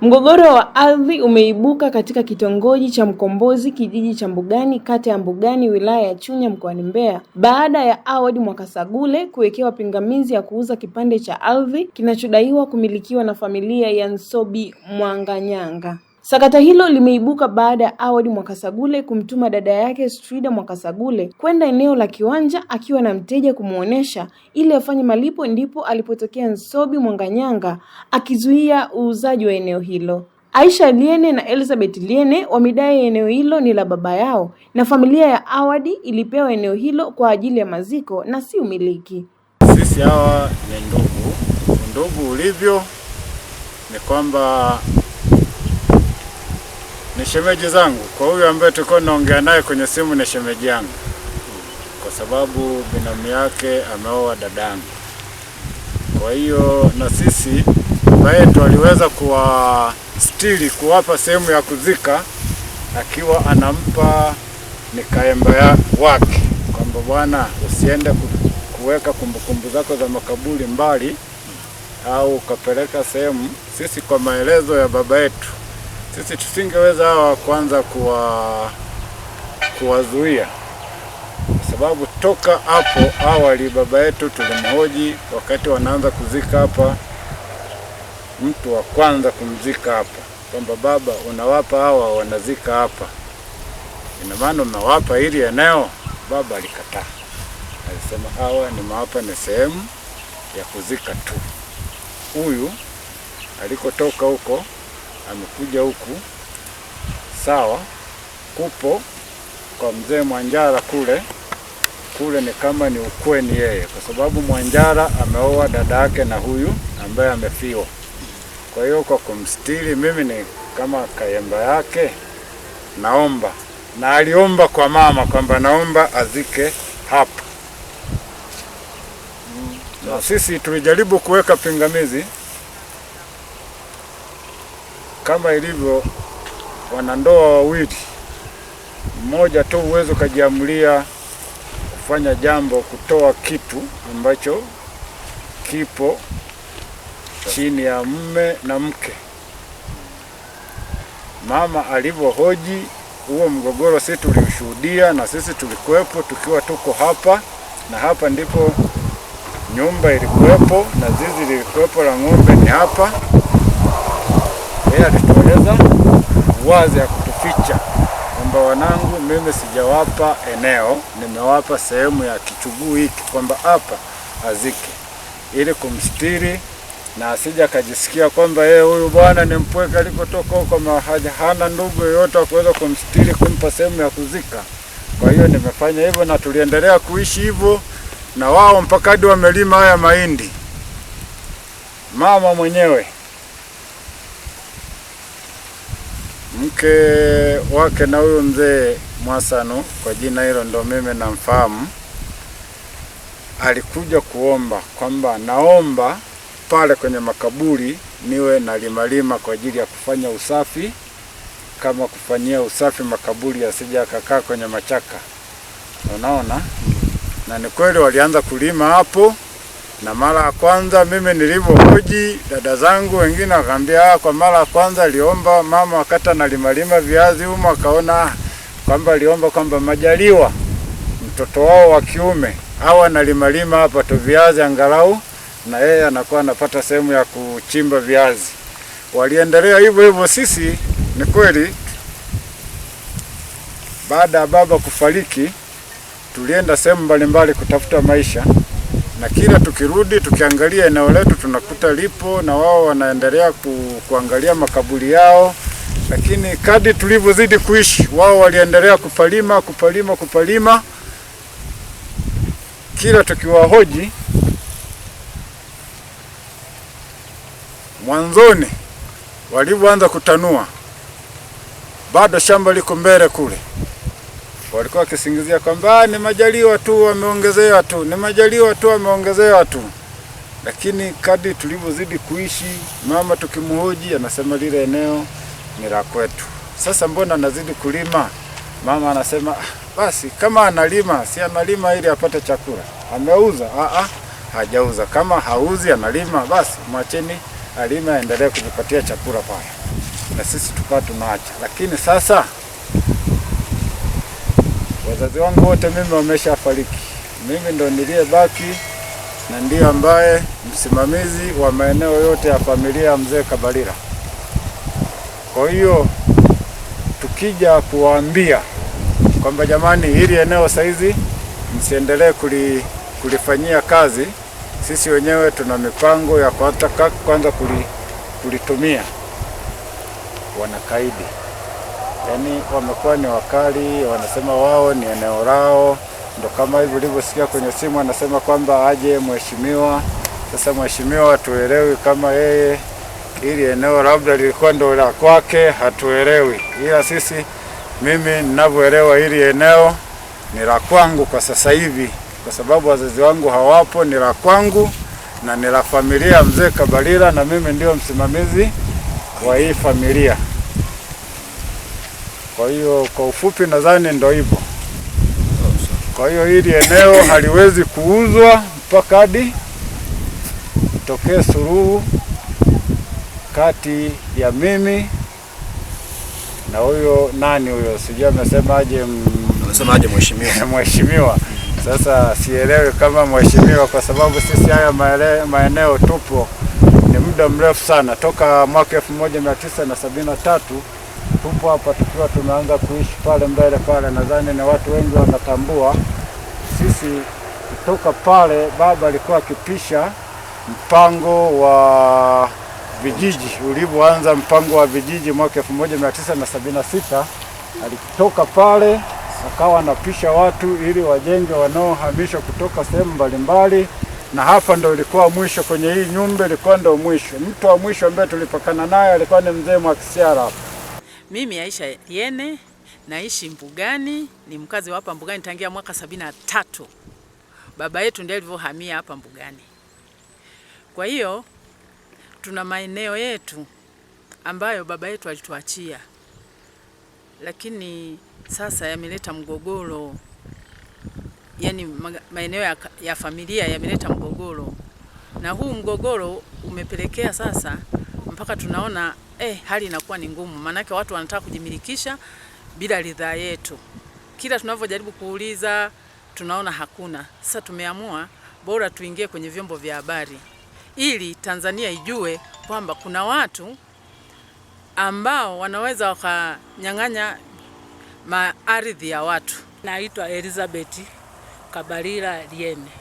Mgogoro wa ardhi umeibuka katika kitongoji cha Mkombozi, kijiji cha Mbugani, kata ya Mbugani, wilaya ya Chunya, mkoani Mbeya, baada ya Awadi Mwakasagule kuwekewa pingamizi ya kuuza kipande cha ardhi kinachodaiwa kumilikiwa na familia ya Nsobi Mwanganyanga. Sakata hilo limeibuka baada ya Awadi Mwakasagule kumtuma dada yake Strida Mwakasagule kwenda eneo la kiwanja akiwa na mteja kumuonesha ili afanye malipo, ndipo alipotokea Nsobi Mwanganyanga akizuia uuzaji wa eneo hilo. Aisha Liene na Elizabeth Liene wamedai eneo hilo ni la baba yao na familia ya Awadi ilipewa eneo hilo kwa ajili ya maziko na si umiliki. Sisi hawa ni ndugu. Ndugu ulivyo ni kwamba ni shemeji zangu. Kwa huyu ambaye tulikuwa tunaongea naye kwenye simu ni shemeji yangu, kwa sababu binamu yake ameoa dadangu. Kwa hiyo na sisi baba yetu aliweza kuwastiri, kuwapa sehemu ya kuzika, akiwa anampa nikaemba wake kwamba bwana, usiende kuweka kumbukumbu zako za makaburi mbali au ukapeleka sehemu. Sisi kwa maelezo ya baba yetu, sisi tusingeweza hawa kwanza kuwazuia, kwa sababu toka hapo awali baba yetu tulimhoji wakati wanaanza kuzika hapa, mtu wa kwanza kumzika hapa, kwamba baba, unawapa hawa wanazika hapa, ina maana unawapa hili eneo? Baba alikataa, alisema hawa nimewapa ni sehemu ya kuzika tu. Huyu alikotoka huko amekuja huku, sawa, kupo kwa mzee Mwanjara kule ni kama ni ukweni yeye, kwa sababu Mwanjara ameoa dada yake na huyu ambaye amefiwa. Kwa hiyo kwa kumstiri mimi ni kama kaemba yake, naomba, na aliomba kwa mama kwamba naomba azike hapa. Na sisi tulijaribu kuweka pingamizi kama ilivyo wanandoa wawili, mmoja tu uwezo ukajiamulia kufanya jambo, kutoa kitu ambacho kipo chini ya mume na mke. Mama alivyohoji huo mgogoro, sisi tulishuhudia na sisi tulikuwepo, tukiwa tuko hapa, na hapa ndipo nyumba ilikuwepo na zizi lilikuwepo la ng'ombe ni hapa. Yeye alitueleza wazi ya kutuficha kwamba wanangu, mimi sijawapa eneo, nimewapa sehemu ya kichuguu hiki, kwamba hapa azike, ili kumstiri na asija kajisikia kwamba yeye huyu bwana ni mpweke alikotoka huko, hana ndugu yoyote wa kuweza kumstiri, kumpa sehemu ya kuzika. Kwa hiyo nimefanya hivyo na tuliendelea kuishi hivyo na wao mpaka hadi wamelima haya mahindi. Mama mwenyewe, mke wake na huyo mzee Mwasano, kwa jina hilo ndo mimi namfahamu, alikuja kuomba kwamba naomba pale kwenye makaburi niwe na limalima kwa ajili ya kufanya usafi, kama kufanyia usafi makaburi yasije akakaa kwenye machaka. Unaona? Na ni kweli walianza kulima hapo, na mara ya kwanza mimi nilivyohoji dada zangu wengine wakaambia kwa mara ya kwanza aliomba mama wakati analima viazi humo, akaona kwamba aliomba kwamba majaliwa mtoto wao wa kiume au analima hapa tu viazi angalau na yeye anakuwa anapata sehemu ya kuchimba viazi. Waliendelea hivyo hivyo. Sisi ni kweli baada ya baba kufariki tulienda sehemu mbalimbali kutafuta maisha, na kila tukirudi tukiangalia eneo letu tunakuta lipo na wao wanaendelea kuangalia makaburi yao. Lakini kadri tulivyozidi kuishi, wao waliendelea kupalima. Kila tukiwahoji, mwanzoni walivyoanza kutanua, bado shamba liko mbele kule, walikuwa wakisingizia kwamba ni majaliwa tu wameongezewa tu, ni majaliwa tu wameongezewa tu. Lakini kadri tulivyozidi kuishi, mama tukimhoji anasema lile eneo ni la kwetu. Sasa mbona anazidi kulima? Mama anasema basi kama analima, si analima ili apate chakula. Ameuza? Hajauza. Kama hauzi analima, basi mwacheni alime aendelee kujipatia chakula pale, na sisi tukawa tunaacha. Lakini sasa wazazi wangu wote mimi wameshafariki, mimi ndo niliyebaki na ndiye ambaye msimamizi wa maeneo yote ya familia ya mzee Kabalila. Kwa hiyo tukija kuwaambia kwamba jamani, hili eneo saizi msiendelee kulifanyia kazi, sisi wenyewe tuna mipango ya kwanza kulitumia, wanakaidi. Yaani wamekuwa ni wakali, wanasema wao ni eneo lao. Ndo kama hivi ulivyosikia kwenye simu anasema kwamba aje mheshimiwa. Sasa mheshimiwa hatuelewi kama yeye ili eneo labda lilikuwa ndo la kwake, hatuelewi. Ila sisi, mimi ninavyoelewa, hili eneo ni la kwangu kwa sasa hivi, kwa sababu wazazi wangu hawapo. Ni la kwangu na ni la familia mzee Kabalila, na mimi ndio msimamizi wa hii familia. Kwa hiyo kwa ufupi nadhani ndio hivyo. Kwa hiyo hili eneo haliwezi kuuzwa mpaka hadi itokee suluhu kati ya mimi na huyo nani huyo, sijui amesemaje mheshimiwa. Mheshimiwa. Sasa sielewi kama mheshimiwa, kwa sababu sisi haya maeneo tupo ni muda mrefu sana, toka mwaka 1973 tupo hapa tukiwa tumeanza kuishi pale mbele pale. Nadhani ni watu wengi wanatambua. Sisi kutoka pale baba alikuwa akipisha mpango wa vijiji, ulivyoanza mpango wa vijiji mwaka 1976. Alitoka pale akawa anapisha watu ili wajenge wanaohamishwa kutoka sehemu mbalimbali, na hapa ndo ilikuwa mwisho. Kwenye hii nyumba ilikuwa ndo mwisho. Mtu wa mwisho ambaye tulipakana naye alikuwa ni mzee Mwakisiara hapa. Mimi Aisha Liene naishi Mbugani, ni mkazi wa hapa Mbugani tangia mwaka 73. Baba yetu ndiye alivyohamia hapa Mbugani. Kwa hiyo tuna maeneo yetu ambayo baba yetu alituachia, lakini sasa yameleta mgogoro. Yani maeneo ya familia yameleta mgogoro, na huu mgogoro umepelekea sasa mpaka tunaona hali inakuwa ni ngumu, maanake watu wanataka kujimilikisha bila ridhaa yetu. Kila tunavyojaribu kuuliza tunaona hakuna. Sasa tumeamua bora tuingie kwenye vyombo vya habari ili Tanzania ijue kwamba kuna watu ambao wanaweza wakanyang'anya ardhi ya watu. Naitwa Elizabeth Kabalila Liene.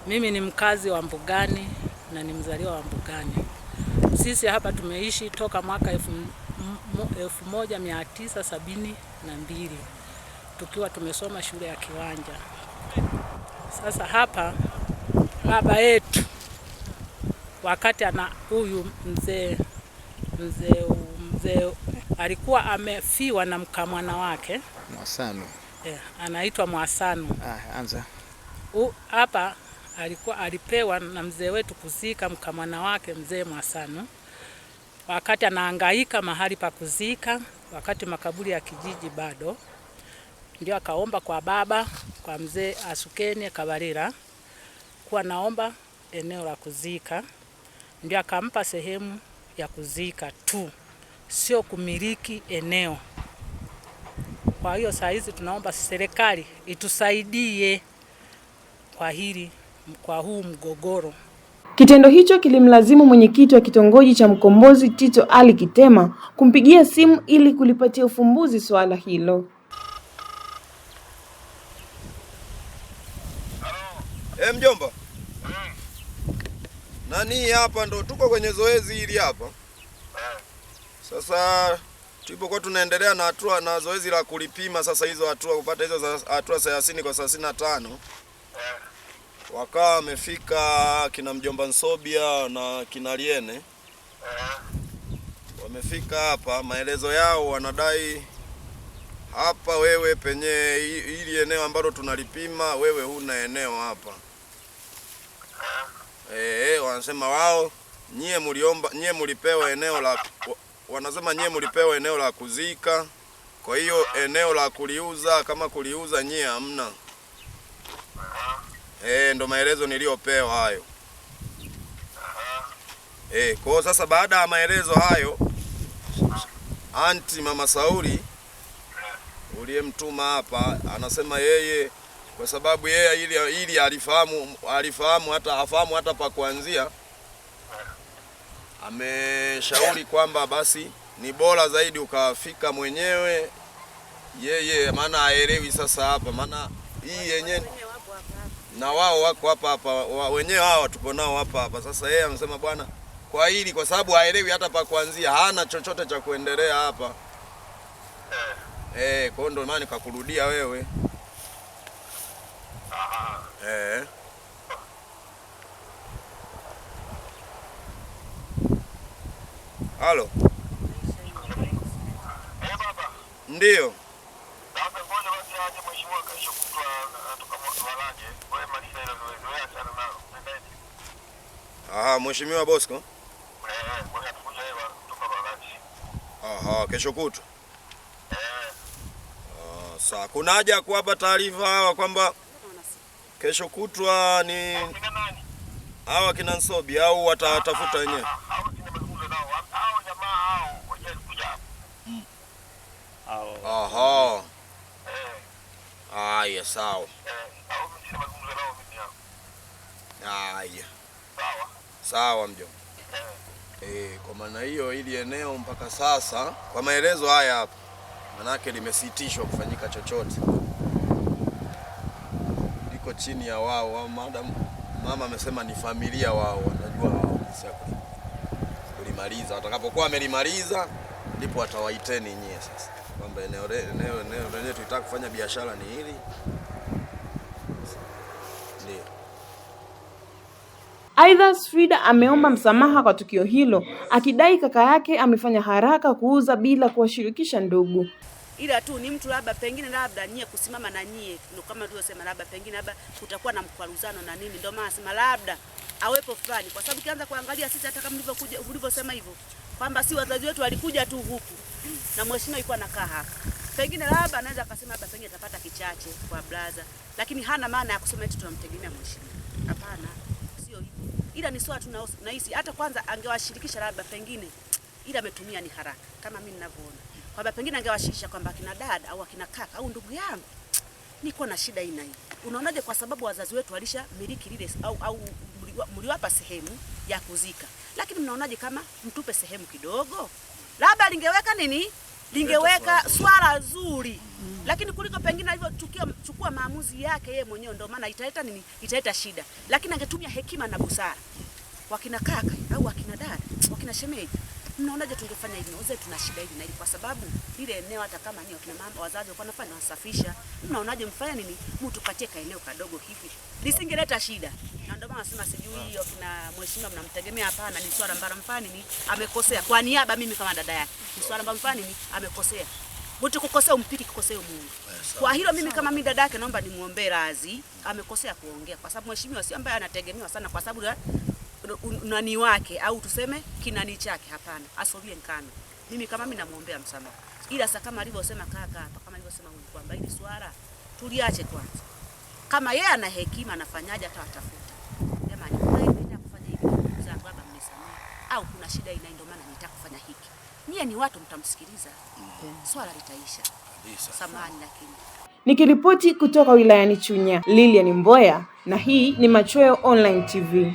Mimi ni mkazi wa Mbugani na ni mzaliwa wa Mbugani. Sisi hapa tumeishi toka mwaka 1972 tukiwa tumesoma shule ya Kiwanja. Sasa hapa baba yetu wakati huyu mzee alikuwa amefiwa na mkamwana wake Mwasanu. Anaitwa Mwasanu. Anza. Hapa alikuwa alipewa na mzee wetu kuzika mkamwana wake mzee Mwasanu. Wakati anahangaika mahali pa kuzika, wakati makaburi ya kijiji bado, ndio akaomba kwa baba, kwa mzee Asukeni Kabalila kuwa naomba eneo la kuzika. Ndio akampa sehemu ya kuzika tu, sio kumiliki eneo. Kwa hiyo saa hizi tunaomba serikali itusaidie kwa huu mgogoro. Kitendo hicho kilimlazimu mwenyekiti wa kitongoji cha Mkombozi Tito Ali Kitema kumpigia simu ili kulipatia ufumbuzi swala hilo. Mjomba. Nani hapa ndo tuko kwenye zoezi hili hapa. Sasa tulipokuwa tunaendelea na zoezi la kulipima sasa hizo hatua kupata hizo hatua 30 kwa 35. Wakawa wamefika kina mjomba Nsobia na kina Liene. Wamefika hapa, maelezo yao wanadai hapa wewe penye hili eneo ambalo tunalipima wewe huna eneo hapa. Wanasema wao nyie mulipewa eneo la wanasema nyie mulipewa eneo la kuzika. Kwa hiyo eneo la kuliuza kama kuliuza nyie hamna. Ndo maelezo niliyopewa hayo. Kwa sasa baada ya maelezo hayo, anti Mama Sauli uliyemtuma hapa anasema yeye kwa sababu yeye ili alifahamu hata hafahamu hata pa kuanzia, ameshauri kwamba basi ni bora zaidi ukafika mwenyewe yeye, maana haelewi sasa hapa, maana hii yenyewe na wao wako hapa wenyewe hao tuko nao hapa. Sasa yeye amesema bwana, kwa hili kwa sababu haelewi hata pa kuanzia, hana chochote cha kuendelea hapa. Kwa hiyo ndio maana nikakurudia wewe. Halo. Baba. Ndio. Sasa ngoja basi aje mheshimiwa kesho kutwa atoka Mwalaje. Wewe maliza ile wewe achana nalo. Nendeni. Mheshimiwa Bosco. Ngoja tukuje wewe kutoka Mwalaje. Kesho kutwa. Sawa. Kuna haja ya kuwapa taarifa hawa kwamba kesho kutwa ni hawa kina Nsobi au watatafuta wenyewe? Haya, sawa. Haya. Sawa mjomba. Kwa maana hiyo ili eneo mpaka sasa kwa maelezo haya hapa manake limesitishwa kufanyika chochote. Liko chini ya wao, madam mama amesema ni familia wao, wanajua jinsi ya kulimaliza. Watakapokuwa wamelimaliza ndipo watawaiteni nyie sasa. Kwamba eneo lenyewe tunataka kufanya biashara ni hili. Ndio. Aidha, Frida ameomba msamaha kwa tukio hilo, akidai kaka yake amefanya haraka kuuza bila kuwashirikisha ndugu. Ila tu ni mtu labda pengine labda nyie kusimama na nyie ndio kama tulivyosema, labda pengine labda kutakuwa na mkwaruzano na nini, ndio maana nasema labda awepo fulani, kwa sababu kianza kuangalia sisi hata kama ulivyosema hivyo kwamba si wazazi wetu walikuja tu huku na mheshimiwa alikuwa anakaa hapa, pengine labda anaweza akasema labda pengine atapata kichache kwa blaza, lakini hana maana ya kusema eti tunamtegemea mheshimiwa. Hapana, sio hivyo. Ila ni swala tunahisi hata kwanza angewashirikisha labda pengine, ila ametumia ni haraka kama mimi ninavyoona. Kwamba pengine angewashirikisha kwamba akina dada au akina kaka au ndugu yangu niko na shida hii na hii. Unaonaje, kwa sababu wazazi wetu walisha miliki lile au mliwapa sehemu ya kuzika. Lakini mnaonaje kama mtupe sehemu kidogo? Labda lingeweka nini? Lingeweka swala zuri. Lakini kuliko pengine alivyochukua maamuzi yake yeye mwenyewe, ndio maana italeta nini? Italeta shida. Lakini angetumia hekima na busara. Wakina kaka au wakina dada, wakina shemeji, mnaonaje tungefanya hivi? Wazee tuna shida hivi na hivi, kwa sababu ile eneo hata kama ni wakina mama wazazi walikuwa wanafanya wasafisha. Mnaonaje mfanya nini? Mtu katika eneo kadogo hivi lisingeleta shida. Na ndio maana nasema sijui hiyo kina mheshimiwa mnamtegemea. Hapana, ni swala mbaya mfani ni amekosea. Kwa niaba mimi kama dada yake, ni swala mbaya mfani ni amekosea. Mtu kukosea umpiki kukosea Mungu. Kwa hilo mimi kama mimi dada yake naomba nimuombe radhi, amekosea kuongea, kwa sababu mheshimiwa si ambaye anategemewa sana kwa sababu nani wake au tuseme kinani chake. Hapana, asovie nkano. Mimi kama mimi namuombea msamaha, ila sasa kama alivyosema kaka hapa, kama alivyosema huyu kwamba hili swala tuliache kwanza. Kama yeye ana hekima anafanyaje hata atafuta. Jamani, ndio kufanya hivi zangu baba mnisamehe, au kuna shida ina ndio maana nitaka kufanya hiki. Nyie ni watu mtamsikiliza. Swala litaisha. Samahani lakini. Nikiripoti kutoka wilayani Chunya, Lilian Mboya, na hii ni Machweo Online TV.